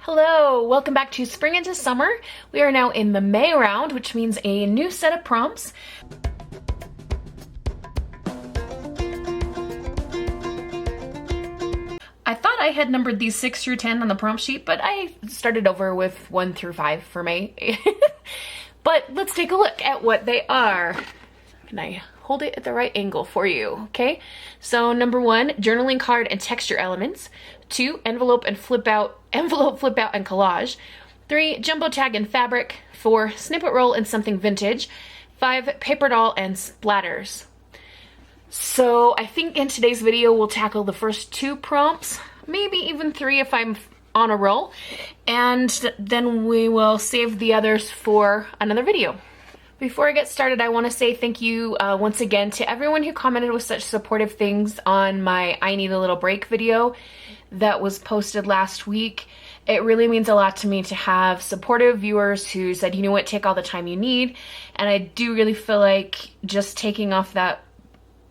Hello, welcome back to Spring into Summer. We are now in the May round, which means a new set of prompts. I thought I had numbered these 6 through 10 on the prompt sheet, but I started over with 1 through 5 for May. But let's take a look at what they are. Can I hold it at the right angle for you? Okay, so number 1, journaling card and texture elements. 2, envelope, flip out, and collage. 3, jumbo tag and fabric. 4, snippet roll and something vintage. 5, paper doll and splatters. So I think in today's video we'll tackle the first 2 prompts, maybe even 3 if I'm on a roll, and then we will save the others for another video. Before I get started, I want to say thank you once again to everyone who commented with such supportive things on my I Need a Little Break video that was posted last week. It really means a lot to me to have supportive viewers who said, you know what, take all the time you need. And I do really feel like just taking off that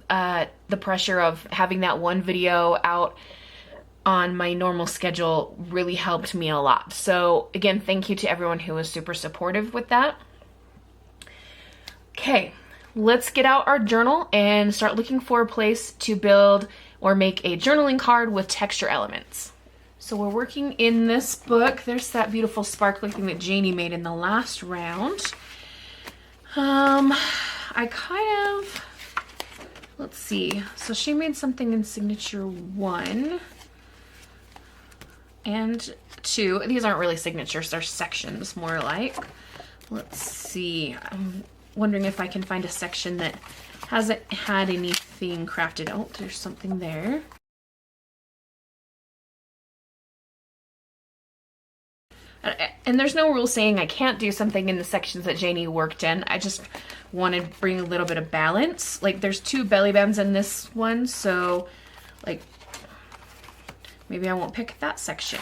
the pressure of having that one video out on my normal schedule really helped me a lot. So again, thank you to everyone who was super supportive with that. Okay, let's get out our journal and start looking for a place to build or make a journaling card with texture elements. So we're working in this book. There's that beautiful sparkly thing that Janie made in the last round. I kind of, let's see. So she made something in signature 1 and 2. These aren't really signatures, they're sections more like. Let's see. I'm wondering if I can find a section that hasn't had anything crafted. Oh, there's something there. And there's no rule saying I can't do something in the sections that Janie worked in. I just wanted to bring a little bit of balance. Like there's 2 belly bands in this one, so like maybe I won't pick that section.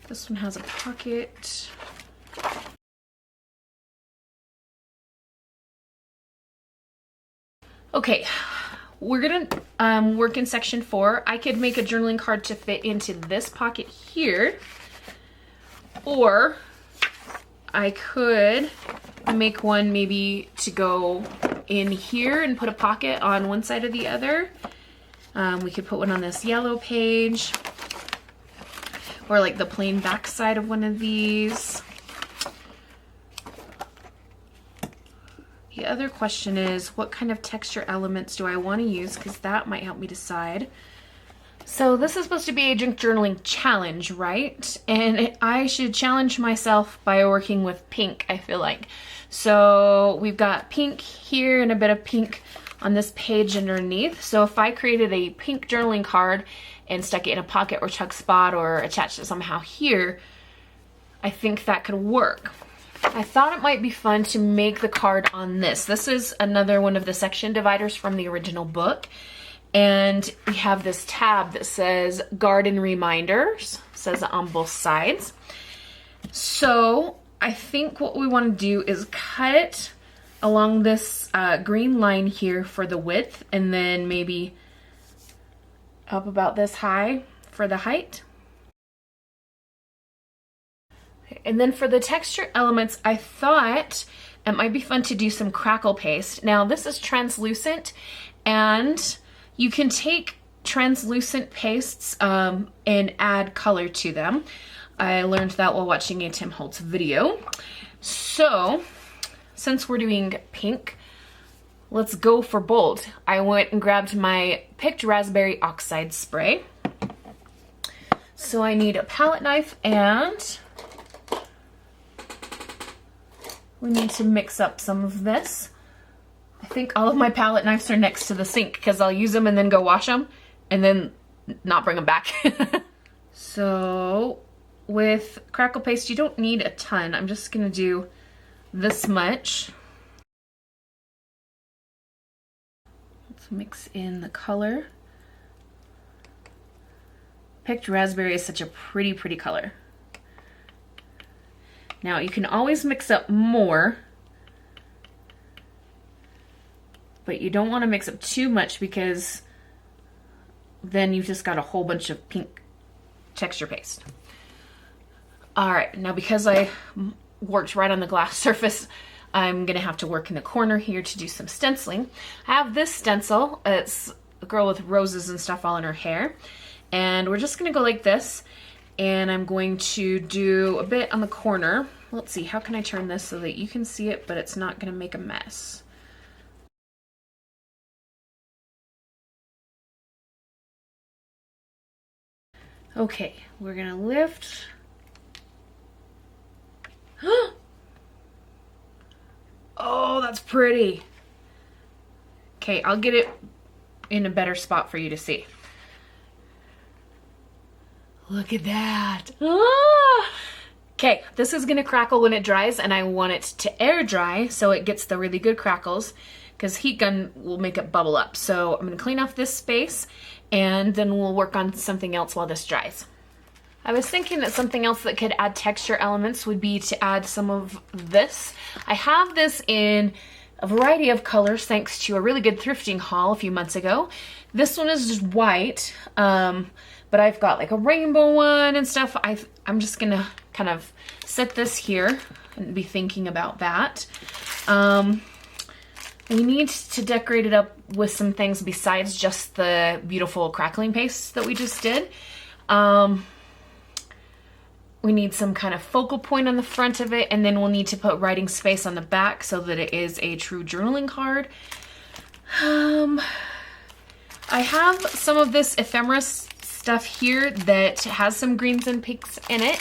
This one has a pocket. Okay, we're gonna work in section 4. I could make a journaling card to fit into this pocket here, or I could make one maybe to go in here and put a pocket on one side or the other. We could put one on this yellow page, or like the plain back side of one of these. The other question is, what kind of texture elements do I want to use? Because that might help me decide. So this is supposed to be a junk journaling challenge, right? And I should challenge myself by working with pink, I feel like. So we've got pink here and a bit of pink on this page underneath. So if I created a pink journaling card and stuck it in a pocket or tuck spot or attached it somehow here, I think that could work. I thought it might be fun to make the card on this. This is another one of the section dividers from the original book. And we have this tab that says garden reminders, says it on both sides. So I think what we want to do is cut it along this green line here for the width, and then maybe up about this high for the height. And then for the texture elements, I thought it might be fun to do some crackle paste. Now this is translucent, and you can take translucent pastes and add color to them. I learned that while watching a Tim Holtz video. So since we're doing pink, let's go for bold. I went and grabbed my picked raspberry oxide spray. So I need a palette knife, and we need to mix up some of this. I think all of my palette knives are next to the sink because I'll use them and then go wash them and then not bring them back. So with crackle paste, you don't need a ton. I'm just gonna do this much. Let's mix in the color. Picked raspberry is such a pretty color. Now you can always mix up more, but you don't want to mix up too much because then you've just got a whole bunch of pink texture paste. All right, now because I worked right on the glass surface, I'm gonna have to work in the corner here to do some stenciling. I have this stencil. It's a girl with roses and stuff all in her hair. And we're just gonna go like this. And I'm going to do a bit on the corner. Let's see, how can I turn this so that you can see it, but it's not gonna make a mess? Okay, we're gonna lift. Oh, that's pretty. Okay, I'll get it in a better spot for you to see. Look at that. Ah! Okay, this is gonna crackle when it dries, and I want it to air dry so it gets the really good crackles, because heat gun will make it bubble up. So I'm gonna clean off this space, and then we'll work on something else while this dries. I was thinking that something else that could add texture elements would be to add some of this. I have this in a variety of colors thanks to a really good thrifting haul a few months ago. This one is just white, but I've got like a rainbow one and stuff. I'm just gonna kind of set this here and be thinking about that. We need to decorate it up with some things besides just the beautiful crackling paste that we just did. We need some kind of focal point on the front of it, and then we'll need to put writing space on the back so that it is a true journaling card. I have some of this ephemera stuff here that has some greens and pinks in it.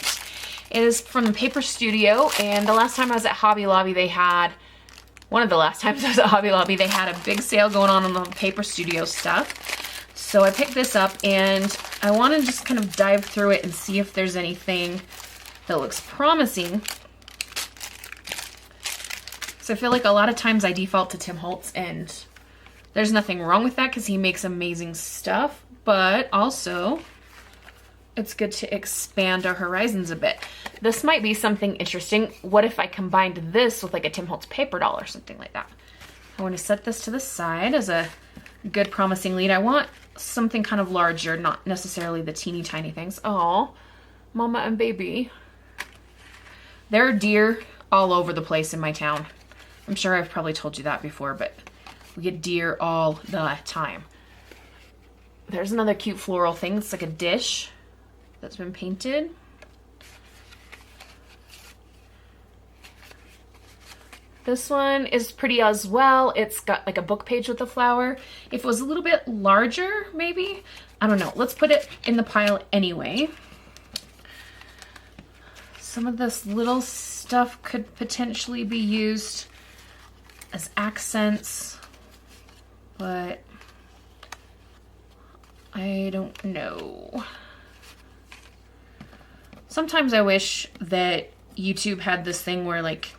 It is from the Paper Studio, and the last time I was at Hobby Lobby, they had, one of the last times I was at Hobby Lobby, they had a big sale going on the Paper Studio stuff. So I picked this up, and I want to just kind of dive through it and see if there's anything that looks promising. So I feel like a lot of times I default to Tim Holtz, and there's nothing wrong with that because he makes amazing stuff, but also it's good to expand our horizons a bit. This might be something interesting. What if I combined this with like a Tim Holtz paper doll or something like that? I want to set this to the side as a good promising lead. I want something kind of larger, not necessarily the teeny tiny things. Oh, mama and baby. There are deer all over the place in my town. I'm sure I've probably told you that before, but we get deer all the time. There's another cute floral thing. It's like a dish that's been painted. This one is pretty as well. It's got like a book page with a flower. If it was a little bit larger, maybe, I don't know. Let's put it in the pile anyway. Some of this little stuff could potentially be used as accents, but I don't know. Sometimes I wish that YouTube had this thing where like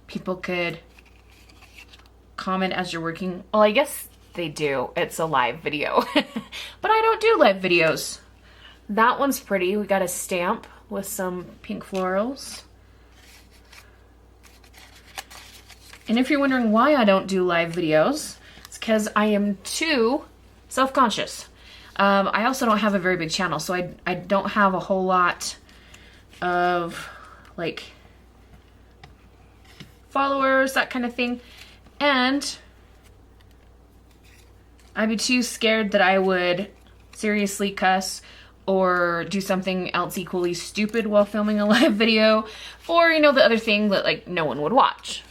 people could comment as you're working. Well, I guess they do. It's a live video. But I don't do live videos. That one's pretty. We got a stamp with some pink florals. And if you're wondering why I don't do live videos, it's because I am too self-conscious. I also don't have a very big channel, so I don't have a whole lot of like followers, that kind of thing, and I'd be too scared that I would seriously cuss or do something else equally stupid while filming a live video, or you know, the other thing that like no one would watch.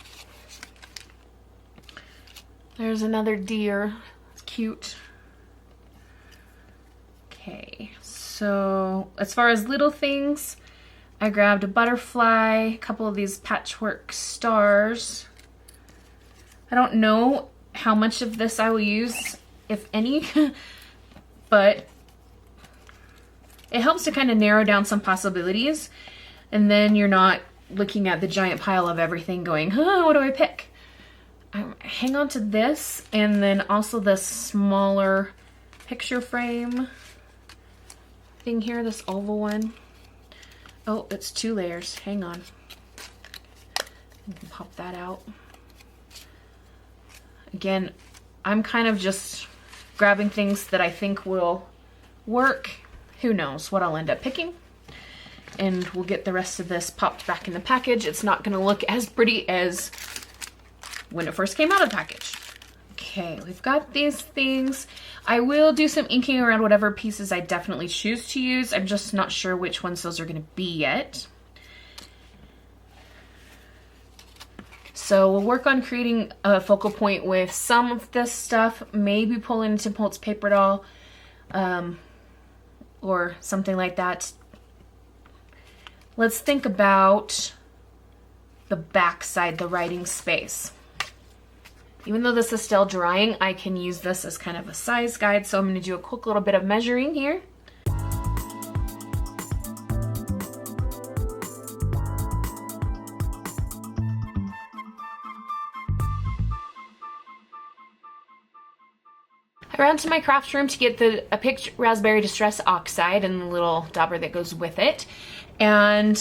There's another deer. It's cute. Okay, so as far as little things, I grabbed a butterfly, a couple of these patchwork stars. I don't know how much of this I will use, if any, but it helps to kind of narrow down some possibilities, and then you're not looking at the giant pile of everything going, huh, what do I pick? Hang on to this, and then also this smaller picture frame thing here, this oval one. Oh, it's 2 layers. Hang on. You can pop that out. Again, I'm kind of just grabbing things that I think will work. Who knows what I'll end up picking. and we'll get the rest of this popped back in the package. It's not gonna look as pretty as when it first came out of the package. Okay, we've got these things. I will do some inking around whatever pieces I definitely choose to use. I'm just not sure which ones those are gonna be yet. So we'll work on creating a focal point with some of this stuff, maybe pull in Tim Holtz paper doll, or something like that. Let's think about the back side, the writing space. Even though this is still drying, I can use this as kind of a size guide, so I'm going to do a quick little bit of measuring here. I ran to my craft room to get a picked raspberry distress oxide and the little dauber that goes with it. And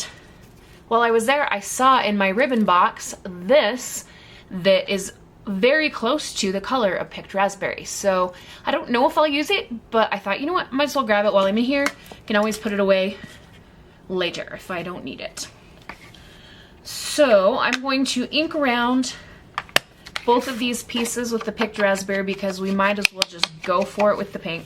while I was there, I saw in my ribbon box this that is very close to the color of picked raspberry. So I don't know if I'll use it, but I thought, you know what, might as well grab it while I'm in here. Can always put it away later if I don't need it. So I'm going to ink around both of these pieces with the picked raspberry because we might as well just go for it with the pink.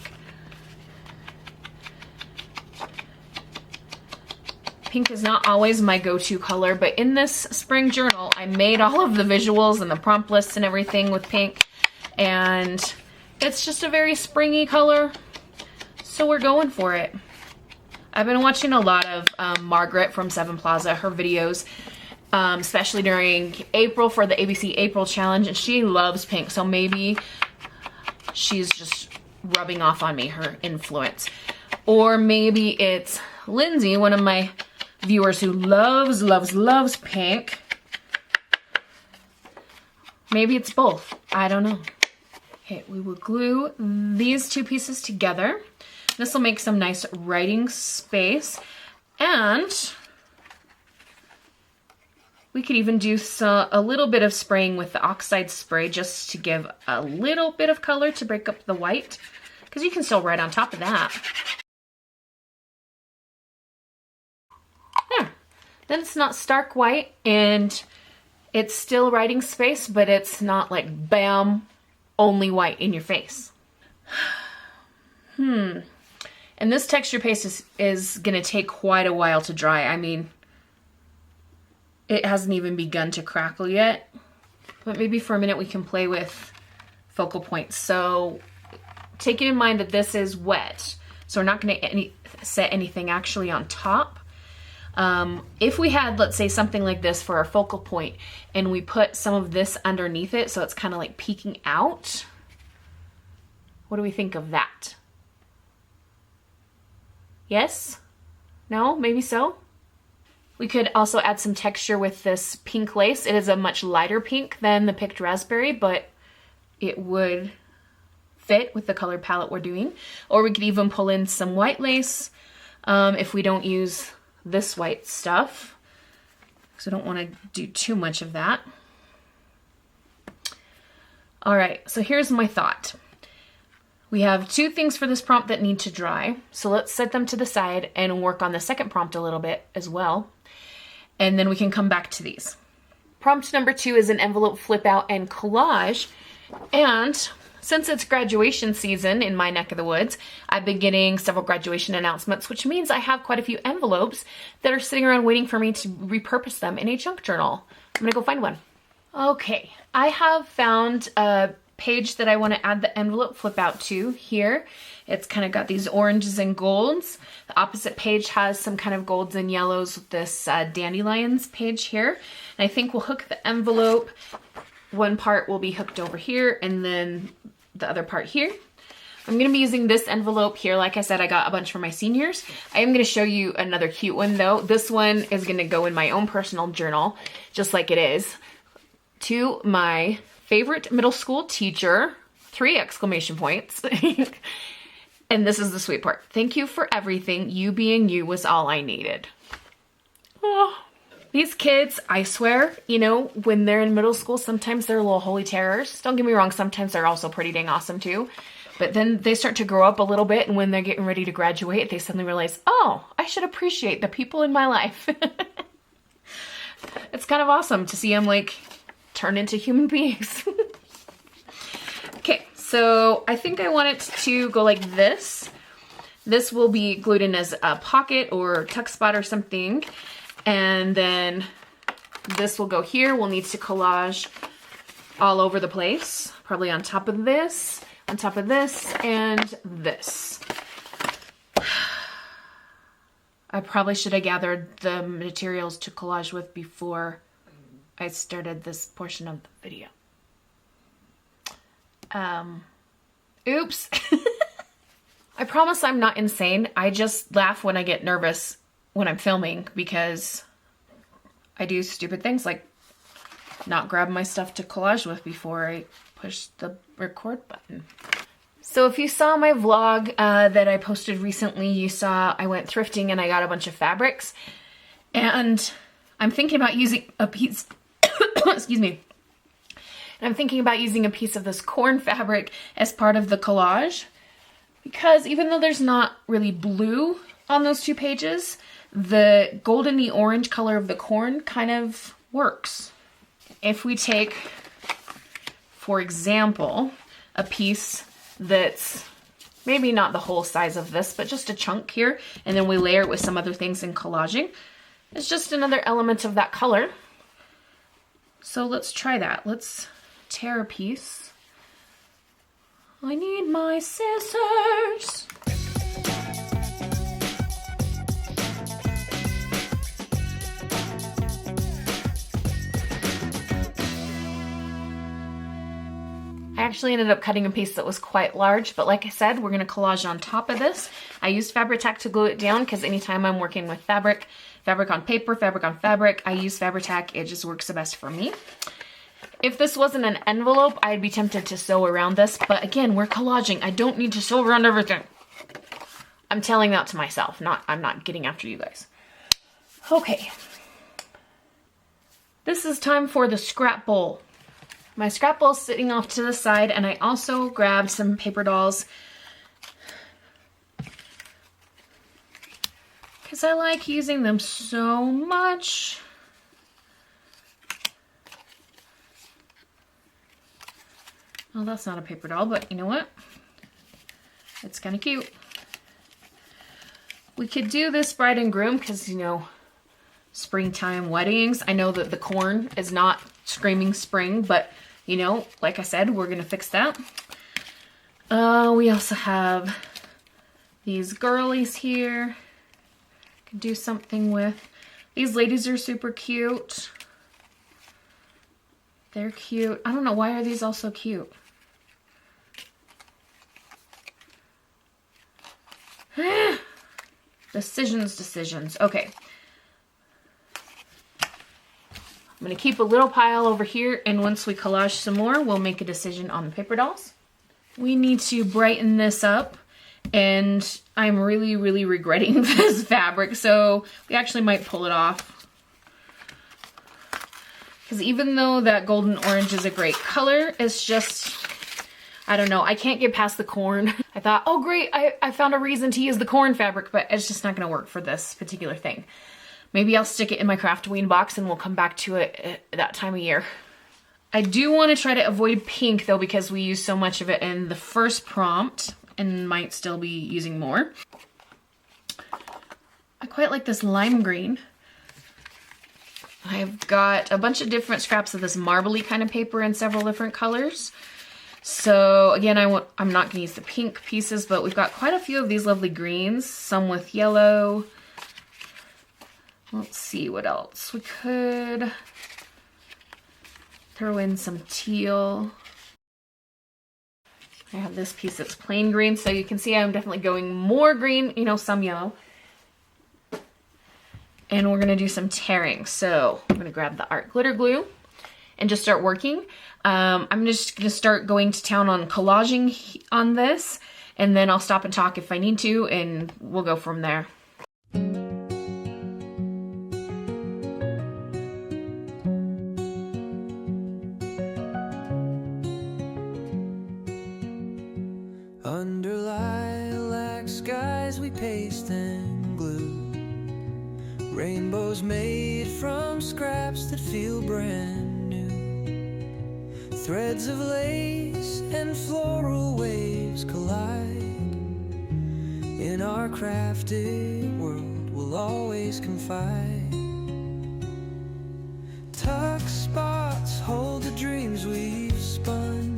Pink is not always my go-to color, but in this spring journal, I made all of the visuals and the prompt lists and everything with pink, and it's just a very springy color, so we're going for it. I've been watching a lot of Margaret from Seven Plaza, her videos, especially during April for the ABC April Challenge, and she loves pink, so maybe she's just rubbing off on me, her influence. Or maybe it's Lindsay, one of my viewers who loves pink. Maybe it's both. I don't know. Okay, we will glue these two pieces together. This will make some nice writing space, and we could even do a little bit of spraying with the oxide spray just to give a little bit of color to break up the white, because you can still write on top of that. There. Then it's not stark white and it's still writing space, but it's not like bam, only white in your face. And this texture paste is gonna take quite a while to dry. I mean, it hasn't even begun to crackle yet, but maybe for a minute we can play with focal points. So taking in mind that this is wet, so we're not gonna set anything actually on top. If we had, let's say, something like this for our focal point and we put some of this underneath it so it's kind of like peeking out, what do we think of that? Yes? No? Maybe so? We could also add some texture with this pink lace. It is a much lighter pink than the picked raspberry, but it would fit with the color palette we're doing. Or we could even pull in some white lace if we don't use this white stuff, because I don't want to do too much of that. All right, so here's my thought. We have two things for this prompt that need to dry, so let's set them to the side and work on the second prompt a little bit as well, and then we can come back to these. Prompt number 2 is an envelope flip out and collage, and since it's graduation season in my neck of the woods, I've been getting several graduation announcements, which means I have quite a few envelopes that are sitting around waiting for me to repurpose them in a junk journal. I'm gonna go find one. Okay, I have found a page that I want to add the envelope flip out to here. It's kind of got these oranges and golds. The opposite page has some kind of golds and yellows with this dandelions page here. And I think we'll hook the envelope. One part will be hooked over here and then the other part here. I'm going to be using this envelope here. Like I said, I got a bunch for my seniors. I am going to show you another cute one though. This one is going to go in my own personal journal, just like it is, to my favorite middle school teacher, 3 exclamation points. And this is the sweet part. Thank you for everything. You being you was all I needed. Oh. These kids, I swear, you know, when they're in middle school, sometimes they're little holy terrors. Don't get me wrong, sometimes they're also pretty dang awesome too. But then they start to grow up a little bit, and when they're getting ready to graduate, they suddenly realize, oh, I should appreciate the people in my life. It's kind of awesome to see them like turn into human beings. Okay, so I think I want it to go like this. This will be glued in as a pocket or tuck spot or something. And then this will go here. We'll need to collage all over the place. Probably on top of this, and this. I probably should have gathered the materials to collage with before I started this portion of the video. Oops. I promise I'm not insane. I just laugh when I get nervous when I'm filming because I do stupid things like not grab my stuff to collage with before I push the record button. So if you saw my vlog that I posted recently, you saw I went thrifting and I got a bunch of fabrics. And I'm thinking about using a piece, excuse me. And I'm thinking about using a piece of this corn fabric as part of the collage. Because even though there's not really blue on those two pages, the goldeny orange color of the corn kind of works. If we take, for example, a piece that's maybe not the whole size of this, but just a chunk here, and then we layer it with some other things in collaging, it's just another element of that color. So let's try that. Let's tear a piece. I need my scissors. I actually ended up cutting a piece that was quite large, but like I said, we're going to collage on top of this. I used Fabri-Tac to glue it down because anytime I'm working with fabric on paper, fabric on fabric, I use Fabri-Tac. It just works the best for me. If this wasn't an envelope, I'd be tempted to sew around this, but again, we're collaging. I don't need to sew around everything. I'm telling that to myself, I'm not getting after you guys. Okay. This is time for the scrap bowl. My scrap bowl's sitting off to the side, and I also grabbed some paper dolls because I like using them so much. Well, that's not a paper doll, but you know what? It's kind of cute. We could do this bride and groom because, you know, springtime weddings. I know that the corn is not screaming spring, but, you know, like I said, we're going to fix that. We also have these girlies here. Could do something with. These ladies are super cute. They're cute. I don't know, why are these all so cute? Decisions. Okay. I'm going to keep a little pile over here, and once we collage some more, we'll make a decision on the paper dolls. We need to brighten this up, and I'm really, really regretting this fabric, so we actually might pull it off. Because even though that golden orange is a great color, it's just, I don't know, I can't get past the corn. I thought, oh great, I found a reason to use the corn fabric, but it's just not going to work for this particular thing. Maybe I'll stick it in my Craftween box and we'll come back to it at that time of year. I do want to try to avoid pink though, because we used so much of it in the first prompt and might still be using more. I quite like this lime green. I've got a bunch of different scraps of this marbly kind of paper in several different colors. So again, I'm not going to use the pink pieces, but we've got quite a few of these lovely greens, some with yellow. Let's see what else. We could throw in some teal. I have this piece that's plain green, so you can see I'm definitely going more green, you know, some yellow. And we're going to do some tearing. So I'm going to grab the art glitter glue and just start working. I'm just going to start going to town on collaging on this, and then I'll stop and talk if I need to, and we'll go from there. paste and glue. Rainbows made from scraps that feel brand new. Threads of lace and floral waves collide. In our crafted world, we'll always confide. Tuck spots hold the dreams we've spun.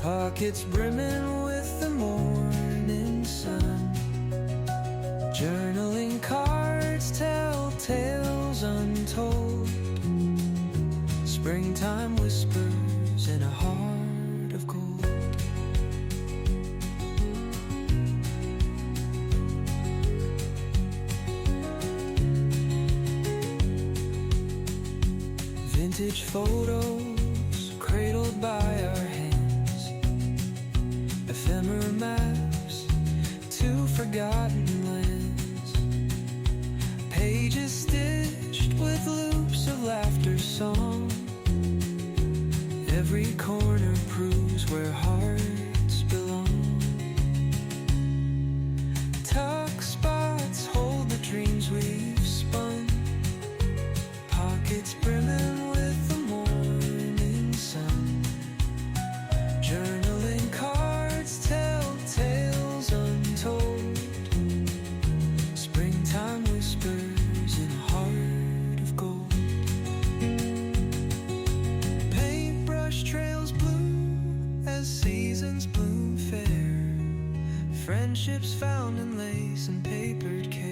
Pockets brimming with the morning sun. Journaling cards tell tales untold. Springtime whispers in a heart of gold. Vintage photos cradled by our hands. Ephemera maps to forgotten lands. Pages stitched with loops of laughter song. Every corner proves where hearts belong. Tuck spots hold the dreams we've spun. Pockets brimming with the morning sun. Journaling cards tell tales untold. Springtime whispers in a heart of gold. Paintbrush trails blue as seasons bloom fair. Friendships found in lace and papered care.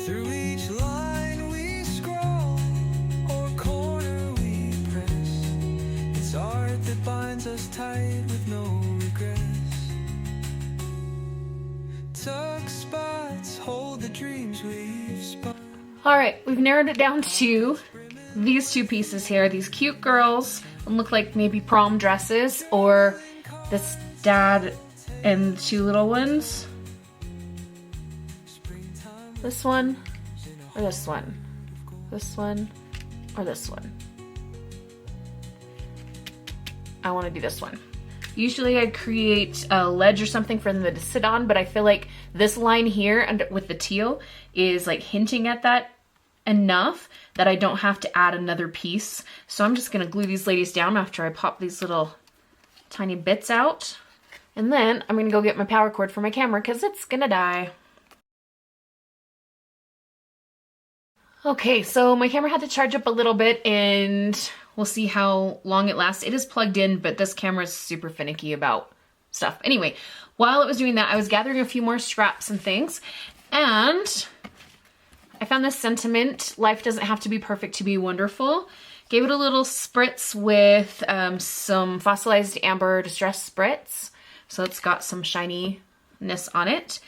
Through each line we scroll or corner we press, it's art that binds us tight with no regrets. Tuck spots hold the dreams we've spun. All right, we've narrowed it down to these two pieces here. These cute girls look like maybe prom dresses, or this dad and two little ones. This one, or this one. This one, or this one. I want to do this one. Usually I'd create a ledge or something for them to sit on, but I feel like this line here and with the teal is like hinting at that enough that I don't have to add another piece. So I'm just gonna glue these ladies down after I pop these little tiny bits out. And then I'm gonna go get my power cord for my camera because it's gonna die. Okay, so my camera had to charge up a little bit and we'll see how long it lasts. It is plugged in, but this camera is super finicky about stuff. Anyway, while it was doing that, I was gathering a few more scraps and things, and I found this sentiment, life doesn't have to be perfect to be wonderful. Gave it a little spritz with some fossilized amber distress spritz. So it's got some shininess on it.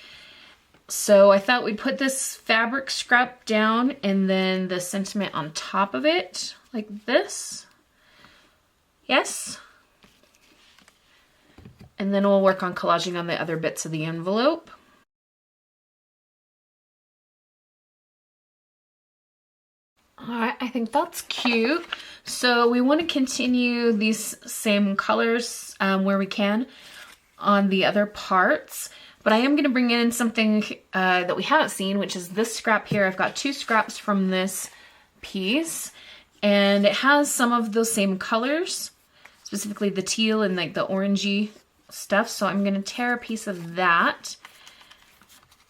So I thought we'd put this fabric scrap down and then the sentiment on top of it, like this. Yes. And then we'll work on collaging on the other bits of the envelope. All right, I think that's cute. So we want to continue these same colors where we can on the other parts. But I am going to bring in something that we haven't seen, which is this scrap here. I've got two scraps from this piece, and it has some of those same colors, specifically the teal and like the orangey stuff. So I'm going to tear a piece of that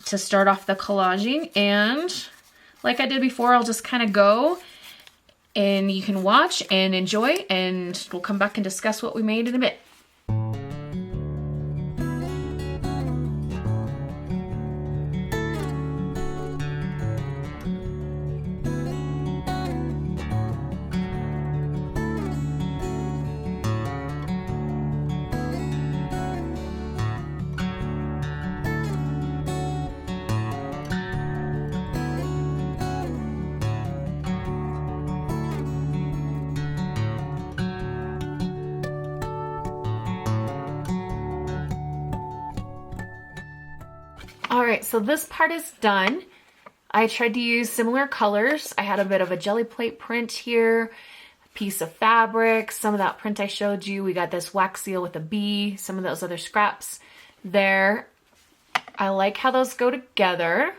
to start off the collaging. And like I did before, I'll just kind of go and you can watch and enjoy, and we'll come back and discuss what we made in a bit. All right, so this part is done. I tried to use similar colors. I had a bit of a jelly plate print here, a piece of fabric, some of that print I showed you. We got this wax seal with a bee, some of those other scraps there. I like how those go together.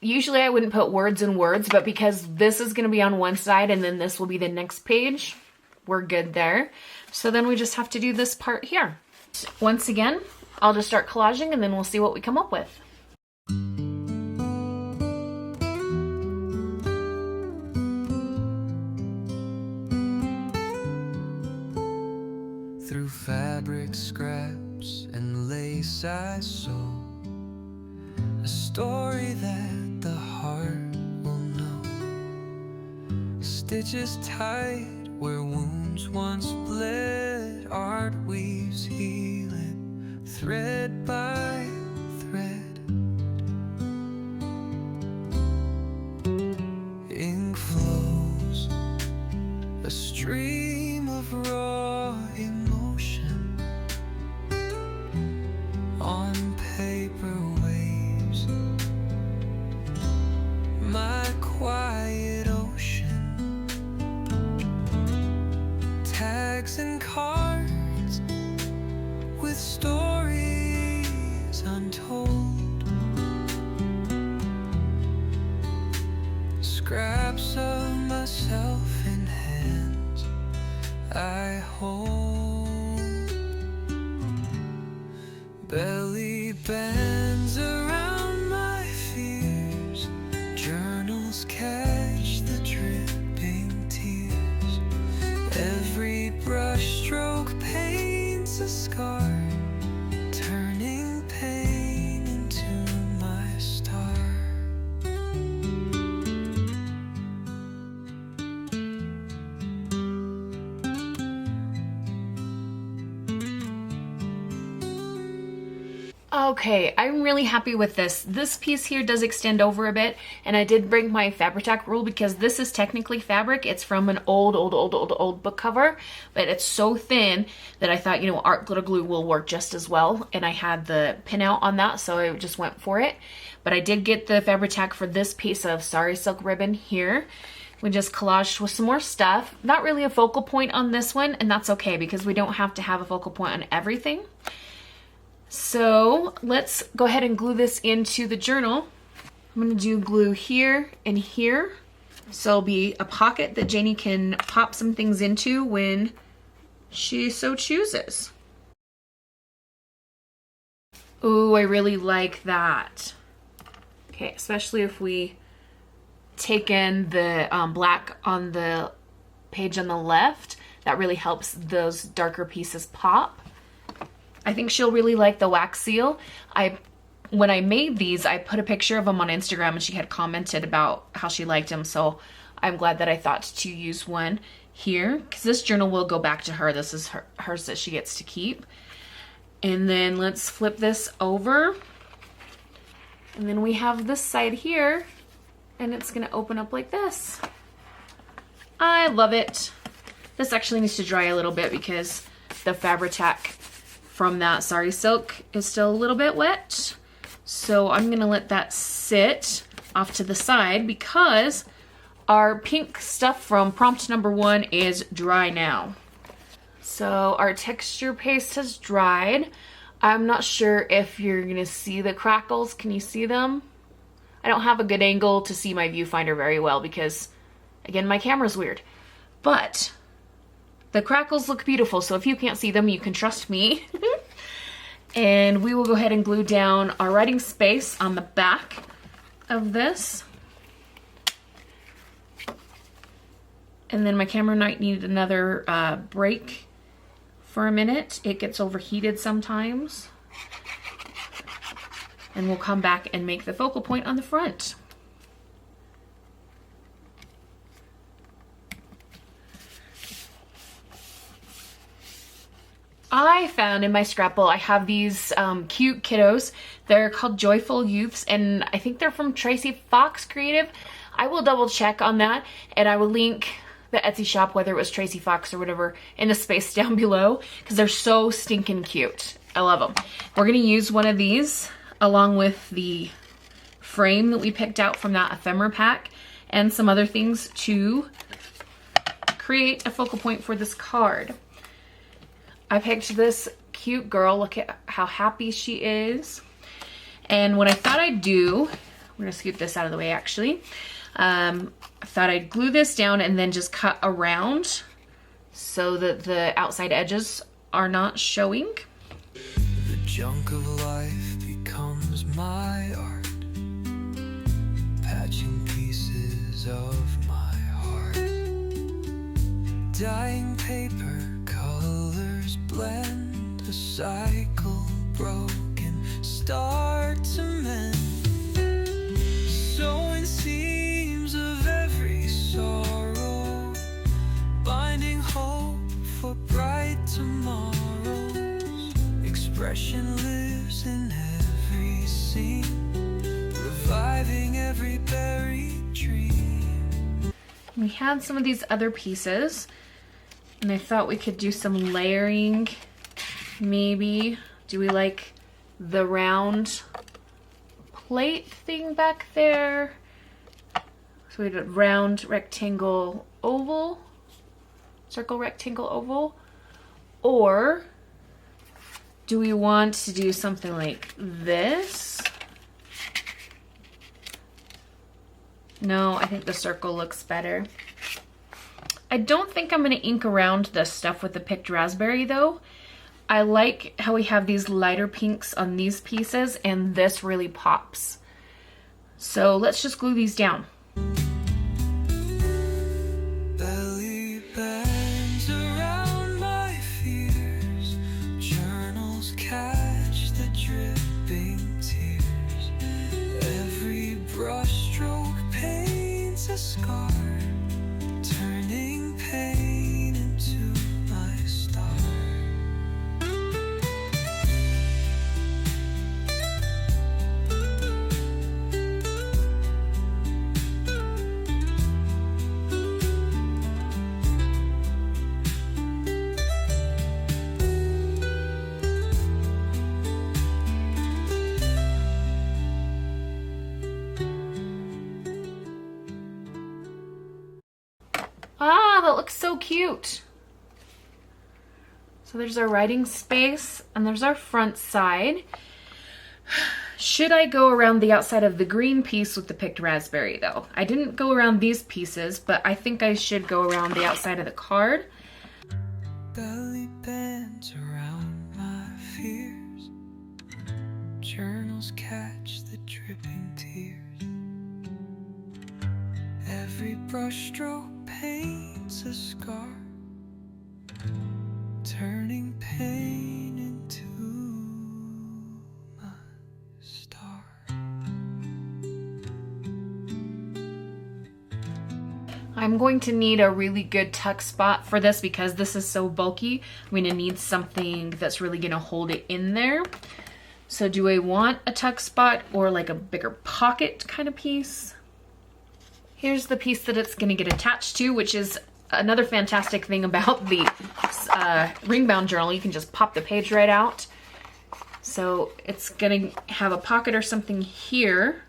Usually I wouldn't put words in words, but because this is going to be on one side and then this will be the next page, we're good there. So then we just have to do this part here. Once again, I'll just start collaging and then we'll see what we come up with. Through fabric scraps and lace I sew a story that the heart will know. Stitches tight where wounds once bled. Art weaves healing thread by thread. Ink flows, a stream of raw emotion on paper waves. My quiet ocean, tags and cards with stories untold, scraps of myself in hands I hold, belly bands around my fears, journals catch the dripping tears. Every brush stroke paints a scar, turning pain into my star. Okay, I'm really happy with this. This piece here does extend over a bit, and I did bring my Fabri-Tac rule because this is technically fabric. It's from an old book cover, but it's so thin that I thought, you know, art glitter glue will work just as well, and I had the pin out on that, so I just went for it. But I did get the Fabri-Tac for this piece of Sari Silk ribbon here. We just collaged with some more stuff. Not really a focal point on this one, and that's okay because we don't have to have a focal point on everything. So let's go ahead and glue this into the journal. I'm going to do glue here and here. So it'll be a pocket that Janie can pop some things into when she so chooses. Ooh, I really like that. Okay, especially if we take in the black on the page on the left. That really helps those darker pieces pop. I think she'll really like the wax seal. When I made these, I put a picture of them on Instagram and she had commented about how she liked them. So I'm glad that I thought to use one here because this journal will go back to her. This is hers that she gets to keep. And then let's flip this over. And then we have this side here and it's gonna open up like this. I love it. This actually needs to dry a little bit because the Fabri-Tac from that Sari Silk is still a little bit wet. So I'm gonna let that sit off to the side because our pink stuff from prompt number 1 is dry now. So our texture paste has dried. I'm not sure if you're gonna see the crackles. Can you see them? I don't have a good angle to see my viewfinder very well because, again, my camera's weird. But the crackles look beautiful, so if you can't see them, you can trust me. And we will go ahead and glue down our writing space on the back of this. And then my camera might need another break for a minute. It gets overheated sometimes. And we'll come back and make the focal point on the front. I found in my scrapbook, I have these cute kiddos. They're called Joyful Youths, and I think they're from Tracy Fox Creative. I will double check on that, and I will link the Etsy shop, whether it was Tracy Fox or whatever, in the space down below, because they're so stinking cute. I love them. We're gonna use one of these along with the frame that we picked out from that ephemera pack and some other things to create a focal point for this card. I picked this cute girl. Look at how happy she is. And what I thought I'd do, we're gonna scoot this out of the way actually. I thought I'd glue this down and then just cut around so that the outside edges are not showing. The junk of life becomes my art, patching pieces of my heart. Dying paper, colors blend, a cycle broken, start to mend. Sewing seams of every sorrow, binding hope for bright tomorrows. Expression lives in every scene, reviving every buried dream. We had some of these other pieces, and I thought we could do some layering. Maybe, do we like the round plate thing back there? So we had a round, rectangle, oval, circle, rectangle, oval. Or do we want to do something like this? No, I think the circle looks better. I don't think I'm gonna ink around this stuff with the picked raspberry though. I like how we have these lighter pinks on these pieces and this really pops. So let's just glue these down. Belly bands around my fears, journals catch the dripping tears. Every brushstroke paints a scar, turning pain into my star. Ah, that looks so cute. So there's our writing space and there's our front side. Should I go around the outside of the green piece with the picked raspberry though? I didn't go around these pieces, but I think I should go around the outside of the card. Belly bands around my fears, journals catch the dripping tears. Every brushstroke paints a scar, turning pain into my star. I'm going to need a really good tuck spot for this because this is so bulky. I'm going to need something that's really going to hold it in there. So do I want a tuck spot or like a bigger pocket kind of piece? Here's the piece that it's going to get attached to, which is another fantastic thing about the ring bound journal. You can just pop the page right out. So it's going to have a pocket or something here.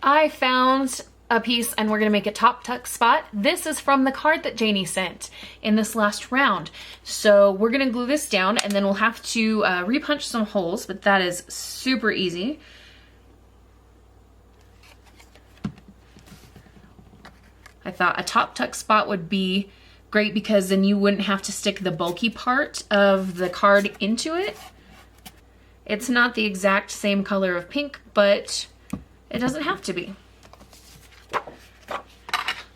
I found a piece and we're going to make a top tuck spot. This is from the card that Janie sent in this last round. So we're going to glue this down and then we'll have to repunch some holes, but that is super easy. I thought a top tuck spot would be great because then you wouldn't have to stick the bulky part of the card into it. It's not the exact same color of pink, but it doesn't have to be.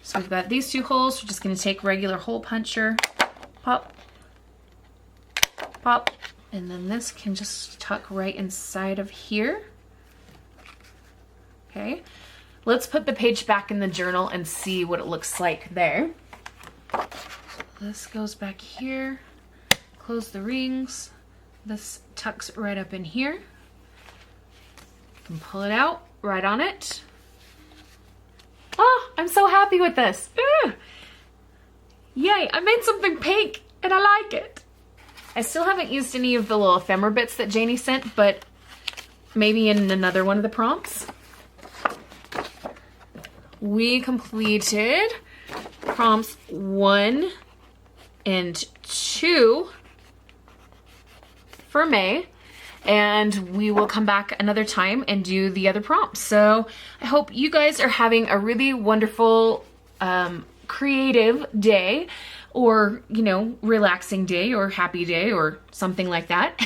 So we've got these two holes. We're just going to take regular hole puncher, pop, pop, and then this can just tuck right inside of here. Okay. Let's put the page back in the journal and see what it looks like there. This goes back here. Close the rings. This tucks right up in here. You can pull it out, right on it. Oh, I'm so happy with this. Ugh. Yay, I made something pink and I like it. I still haven't used any of the little ephemera bits that Janie sent, but maybe in another one of the prompts. We completed prompts 1 and 2. for May, and we will come back another time and do the other prompts. So I hope you guys are having a really wonderful, creative day, or, you know, relaxing day or happy day or something like that.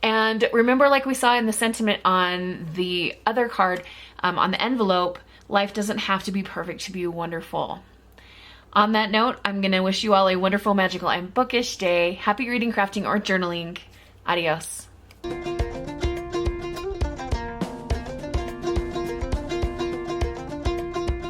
And remember, like we saw in the sentiment on the other card, on the envelope, life doesn't have to be perfect to be wonderful. On that note, I'm going to wish you all a wonderful, magical, and bookish day. Happy reading, crafting, or journaling. Adios.